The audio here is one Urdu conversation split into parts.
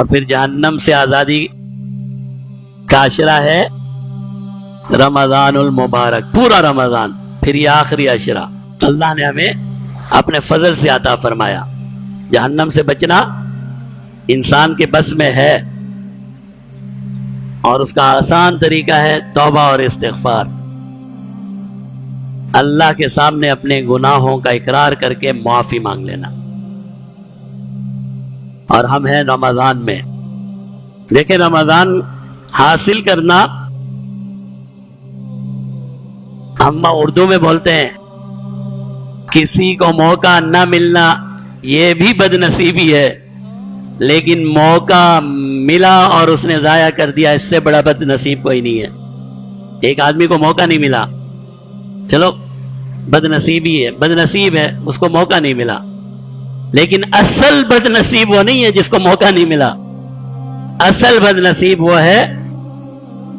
اور پھر جہنم سے آزادی کا عشرہ ہے رمضان المبارک، پورا رمضان، پھر یہ آخری عشرہ اللہ نے ہمیں اپنے فضل سے عطا فرمایا۔ جہنم سے بچنا انسان کے بس میں ہے، اور اس کا آسان طریقہ ہے توبہ اور استغفار، اللہ کے سامنے اپنے گناہوں کا اقرار کر کے معافی مانگ لینا۔ اور ہم ہیں رمضان میں، دیکھیں رمضان حاصل کرنا، ہم اردو میں بولتے ہیں کسی کو موقع نہ ملنا یہ بھی بد نصیبی ہے، لیکن موقع ملا اور اس نے ضائع کر دیا، اس سے بڑا بد نصیب کوئی نہیں ہے۔ ایک آدمی کو موقع نہیں ملا، چلو بد نصیبی ہے، بد نصیب ہے، اس کو موقع نہیں ملا، لیکن اصل بد نصیب وہ نہیں ہے جس کو موقع نہیں ملا، اصل بد نصیب وہ ہے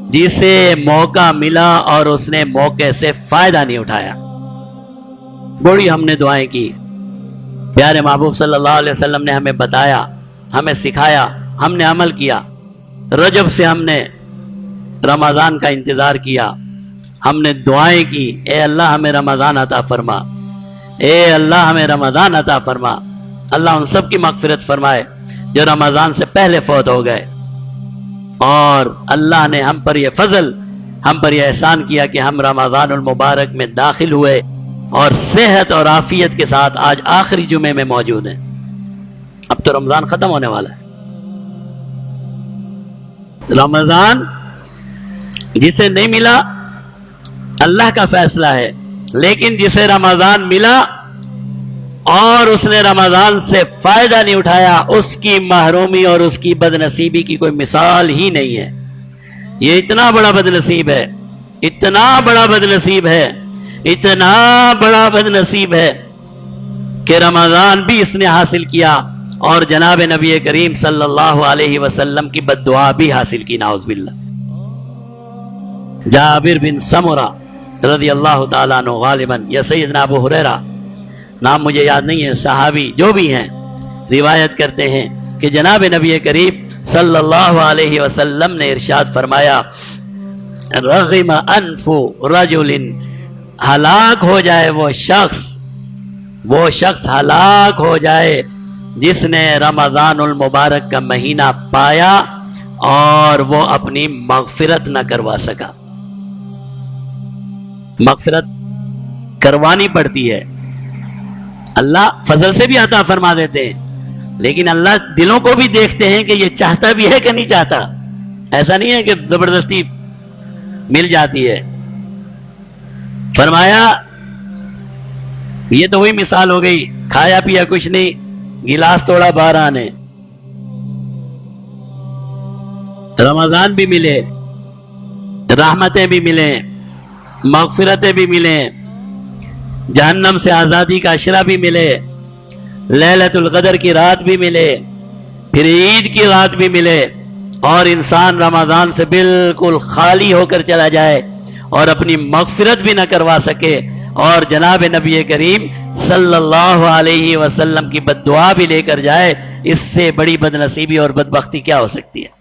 جسے موقع ملا اور اس نے موقع سے فائدہ نہیں اٹھایا۔ بڑی ہم نے دعائیں کی، پیارے محبوب صلی اللہ علیہ وسلم نے ہمیں بتایا، ہمیں سکھایا، ہم نے عمل کیا۔ رجب سے ہم نے رمضان کا انتظار کیا، ہم نے دعائیں کی، اے اللہ ہمیں رمضان عطا فرما، اے اللہ ہمیں رمضان عطا فرما۔ اللہ ان سب کی مغفرت فرمائے جو رمضان سے پہلے فوت ہو گئے، اور اللہ نے ہم پر یہ فضل، ہم پر یہ احسان کیا کہ ہم رمضان المبارک میں داخل ہوئے اور صحت اور عافیت کے ساتھ آج آخری جمعے میں موجود ہیں۔ اب تو رمضان ختم ہونے والا ہے۔ رمضان جسے نہیں ملا اللہ کا فیصلہ ہے، لیکن جسے رمضان ملا اور اس نے رمضان سے فائدہ نہیں اٹھایا، اس کی محرومی اور اس کی بد نصیبی کی کوئی مثال ہی نہیں ہے۔ یہ اتنا بڑا بد نصیب ہے، اتنا بڑا بد نصیب ہے، اتنا بڑا بد نصیب ہے کہ رمضان بھی اس نے حاصل کیا اور جناب نبی کریم صلی اللہ علیہ وسلم کی بد دعا بھی حاصل کی، نعوذ باللہ۔ جابر بن سمرہ رضی اللہ تعالیٰ عنہ غالباً یا سیدنا ابو ہریرہ، نام مجھے یاد نہیں ہے، صحابی جو بھی ہیں روایت کرتے ہیں کہ جناب نبی کریم صلی اللہ علیہ وسلم نے ارشاد فرمایا، رغم انف رجل، ہلاک ہو جائے وہ شخص ہلاک ہو جائے جس نے رمضان المبارک کا مہینہ پایا اور وہ اپنی مغفرت نہ کروا سکا۔ مغفرت کروانی پڑتی ہے، اللہ فضل سے بھی عطا فرما دیتے ہیں، لیکن اللہ دلوں کو بھی دیکھتے ہیں کہ یہ چاہتا بھی ہے کہ نہیں چاہتا۔ ایسا نہیں ہے کہ زبردستی مل جاتی ہے۔ فرمایا یہ تو وہی مثال ہو گئی، کھایا پیا کچھ نہیں، گلاس توڑا باہر آنے۔ رمضان بھی ملے، رحمتیں بھی ملیں، مغفرتیں بھی ملیں، جہنم سے آزادی کا عشرہ بھی ملے، لیلۃ القدر کی رات بھی ملے، پھر عید کی رات بھی ملے، اور انسان رمضان سے بالکل خالی ہو کر چلا جائے اور اپنی مغفرت بھی نہ کروا سکے، اور جناب نبی کریم صلی اللہ علیہ وسلم کی بد دعا بھی لے کر جائے، اس سے بڑی بد نصیبی اور بدبختی کیا ہو سکتی ہے؟